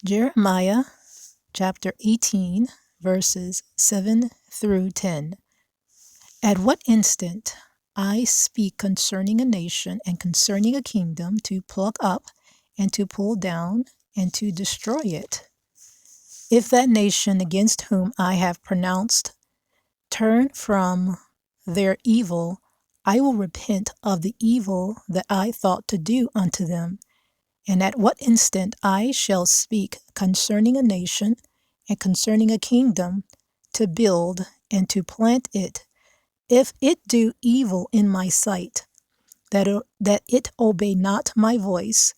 Jeremiah chapter 18, verses 7 through 10. At what instant I speak concerning a nation and concerning a kingdom to pluck up and to pull down and to destroy it. If that nation against whom I have pronounced turn from their evil, I will repent of the evil that I thought to do unto them. And at what instant I shall speak concerning a nation and concerning a kingdom to build and to plant it, if it do evil in my sight, that it obey not my voice,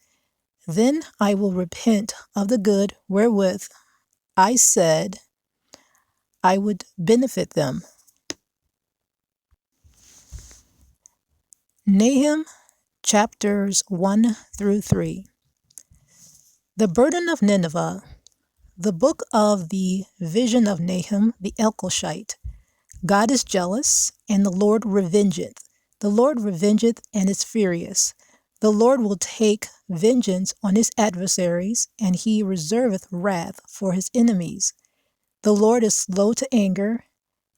then I will repent of the good wherewith I said I would benefit them. Nahum chapters 1 through 3. The burden of Nineveh. The book of the vision of Nahum the Elkoshite. God is jealous, and the Lord revengeth. The Lord revengeth and is furious. The Lord will take vengeance on his adversaries, and he reserveth wrath for his enemies. The Lord is slow to anger,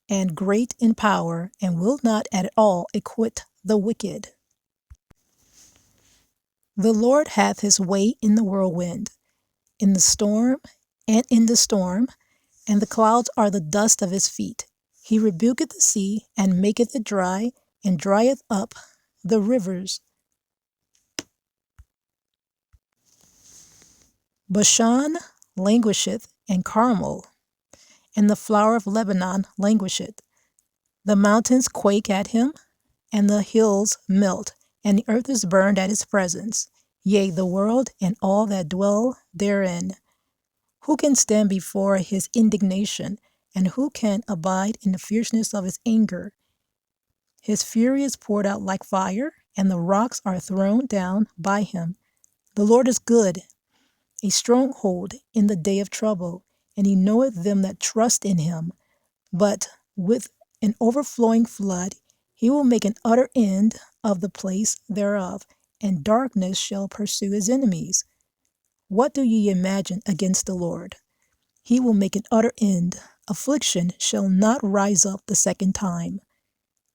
and great in power, and will not at all acquit the wicked. The Lord hath his way in the whirlwind, in the storm, and in the storm, and the clouds are the dust of his feet. He rebuketh the sea, and maketh it dry, and drieth up the rivers. Bashan languisheth, and Carmel, and the flower of Lebanon languisheth. The mountains quake at him, and the hills melt, and the earth is burned at his presence, yea, the world and all that dwell therein. Who can stand before his indignation, and who can abide in the fierceness of his anger? His fury is poured out like fire, and the rocks are thrown down by him. The Lord is good, a stronghold in the day of trouble, and he knoweth them that trust in him. But with an overflowing flood he will make an utter end of the place thereof, and darkness shall pursue his enemies. What do ye imagine against the Lord? He will make an utter end. Affliction shall not rise up the second time.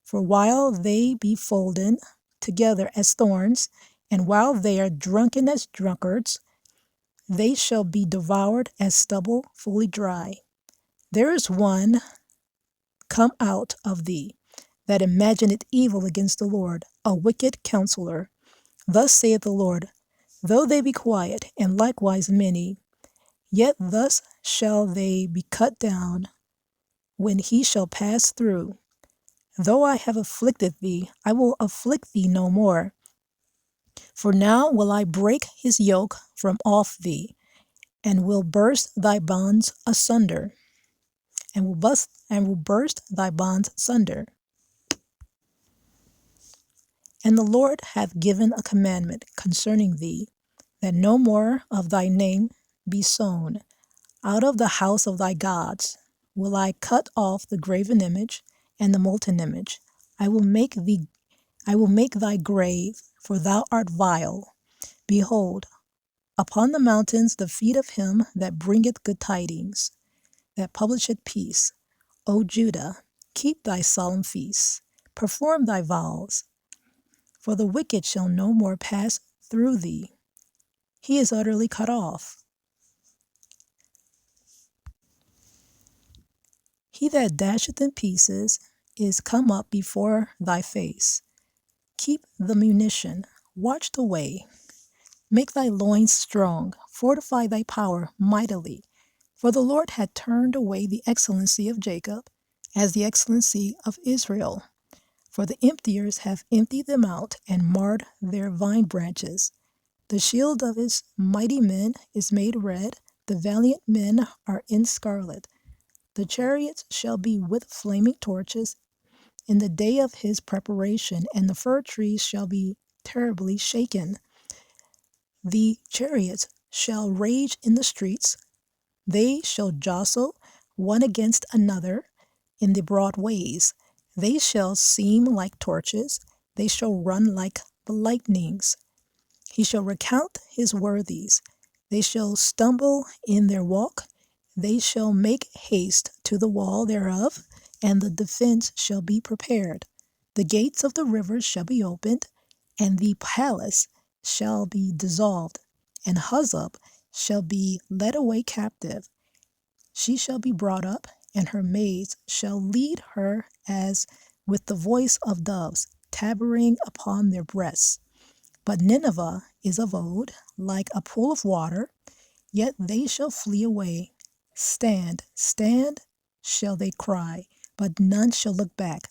For while they be folden together as thorns, and while they are drunken as drunkards, they shall be devoured as stubble fully dry. There is one come out of thee that imagineth evil against the Lord, a wicked counselor. Thus saith the Lord, though they be quiet, and likewise many, yet thus shall they be cut down when he shall pass through. Though I have afflicted thee, I will afflict thee no more. For now will I break his yoke from off thee, and will burst thy bonds asunder, and will burst thy bonds asunder. And the Lord hath given a commandment concerning thee, that no more of thy name be sown. Out of the house of thy gods will I cut off the graven image and the molten image. I will make thy grave, for thou art vile. Behold, upon the mountains the feet of him that bringeth good tidings, that publisheth peace. O Judah, keep thy solemn feasts, perform thy vows, for the wicked shall no more pass through thee. He is utterly cut off. He that dasheth in pieces is come up before thy face. Keep the munition, watch the way. Make thy loins strong, fortify thy power mightily. For the Lord hath turned away the excellency of Jacob, as the excellency of Israel. For the emptiers have emptied them out, and marred their vine branches. The shield of his mighty men is made red, the valiant men are in scarlet. The chariots shall be with flaming torches in the day of his preparation, and the fir trees shall be terribly shaken. The chariots shall rage in the streets, they shall jostle one against another in the broad ways. They shall seem like torches, they shall run like the lightnings. He shall recount his worthies, They shall stumble in their walk. They shall make haste to the wall thereof, and the defense shall be prepared. The gates of the rivers shall be opened, and the palace shall be dissolved, and Huzzab shall be led away captive. She shall be brought up, and her maids shall lead her as with the voice of doves, tabering upon their breasts. But Nineveh is of old, like a pool of water, yet they shall flee away. Stand, stand, shall they cry, but none shall look back.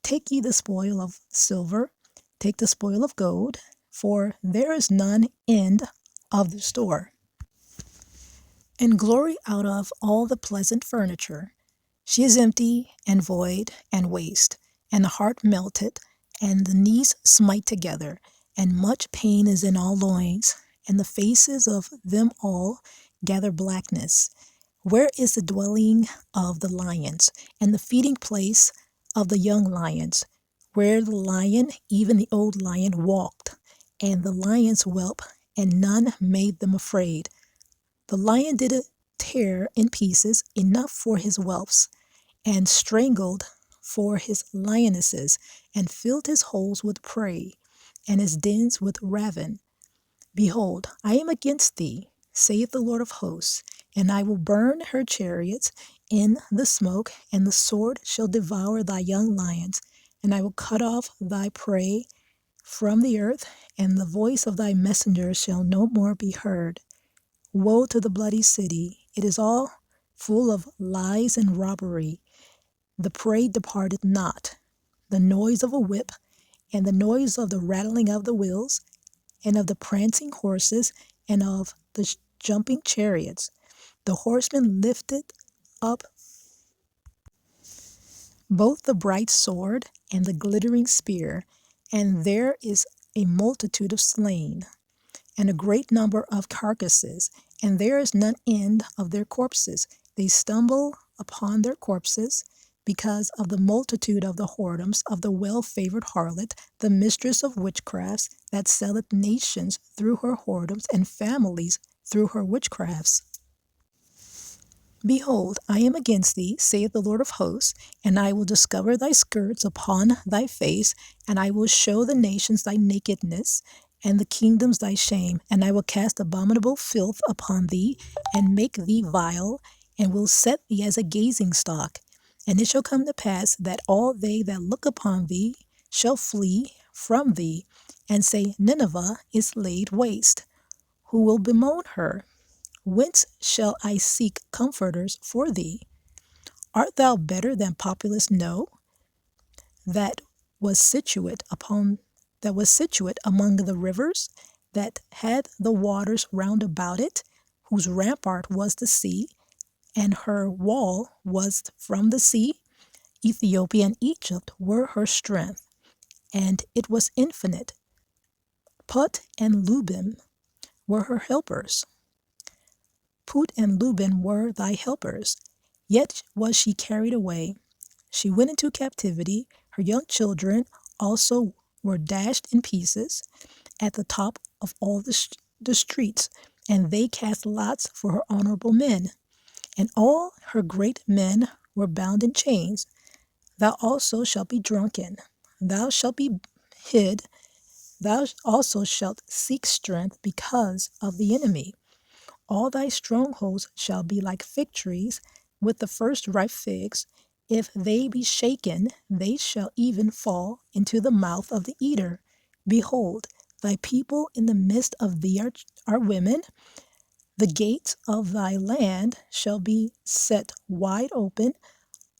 Take ye the spoil of silver, take the spoil of gold, for there is none end of the store. And glory out of all the pleasant furniture. She is empty and void and waste, and the heart melteth, and the knees smite together, and much pain is in all loins, and the faces of them all gather blackness. Where is the dwelling of the lions, and the feeding place of the young lions? Where the lion, even the old lion, walked, and the lions whelp, and none made them afraid. The lion did tear in pieces enough for his whelps, and strangled for his lionesses, and filled his holes with prey, and his dens with ravin. Behold, I am against thee, saith the Lord of hosts, and I will burn her chariots in the smoke, and the sword shall devour thy young lions, and I will cut off thy prey from the earth, and the voice of thy messengers shall no more be heard. Woe to the bloody city! It is all full of lies and robbery. The prey departeth not. The noise of a whip, and the noise of the rattling of the wheels, and of the prancing horses, and of the jumping chariots. The horseman lifted up both the bright sword and the glittering spear, and there is a multitude of slain, and a great number of carcasses, and there is none end of their corpses. They stumble upon their corpses because of the multitude of the whoredoms of the well-favored harlot, the mistress of witchcrafts, that selleth nations through her whoredoms, and families through her witchcrafts. Behold, I am against thee, saith the Lord of hosts, and I will discover thy skirts upon thy face, and I will show the nations thy nakedness, and the kingdoms thy shame, and I will cast abominable filth upon thee, and make thee vile, and will set thee as a gazing stock. And it shall come to pass that all they that look upon thee shall flee from thee, and say, Nineveh is laid waste. Who will bemoan her? Whence shall I seek comforters for thee? Art thou better than populous No, that was situate among the rivers, that had the waters round about it, whose rampart was the sea, and her wall was from the sea? Ethiopia and Egypt were her strength, and it was infinite. Put and Lubim were her helpers. Put and Lubim were thy helpers. Yet was she carried away. She went into captivity. Her young children also were dashed in pieces at the top of all the streets, and they cast lots for her honorable men. And all her great men were bound in chains. Thou also shalt be drunken. Thou shalt be hid. Thou also shalt seek strength because of the enemy. All thy strongholds shall be like fig trees with the first ripe figs. If they be shaken, they shall even fall into the mouth of the eater. Behold, thy people in the midst of thee are women. The gates of thy land shall be set wide open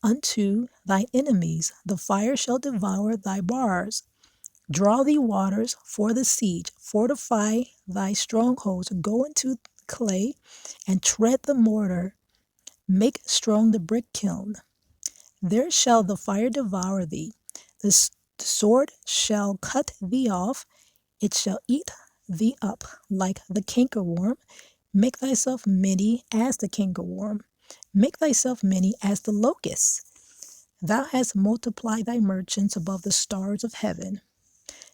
unto thy enemies. The fire shall devour thy bars. Draw thee waters for the siege. Fortify thy strongholds. Go into clay and tread the mortar. Make strong the brick kiln. There shall the fire devour thee. The sword shall cut thee off. It shall eat thee up like the cankerworm. Make thyself many as the cankerworm. Make thyself many as the locust. Thou hast multiplied thy merchants above the stars of heaven.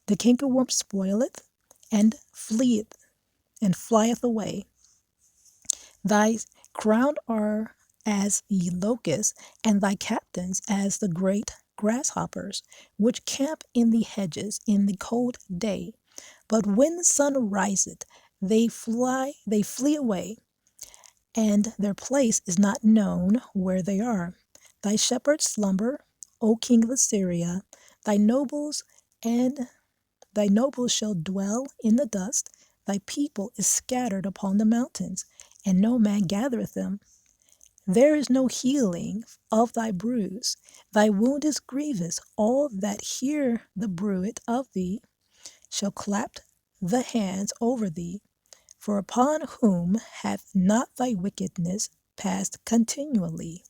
The cankerworm spoileth and fleeth and flieth away. Thy crown are as ye locusts, and thy captains as the great grasshoppers, which camp in the hedges in the cold day. But when the sun riseth, they flee away, and their place is not known where they are. Thy shepherds slumber, O king of Assyria, thy nobles and thy nobles shall dwell in the dust. Thy people is scattered upon the mountains, and no man gathereth them. There is no healing of thy bruise. Thy wound is grievous. All that hear the bruit of thee shall clap the hands over thee. For upon whom hath not thy wickedness passed continually?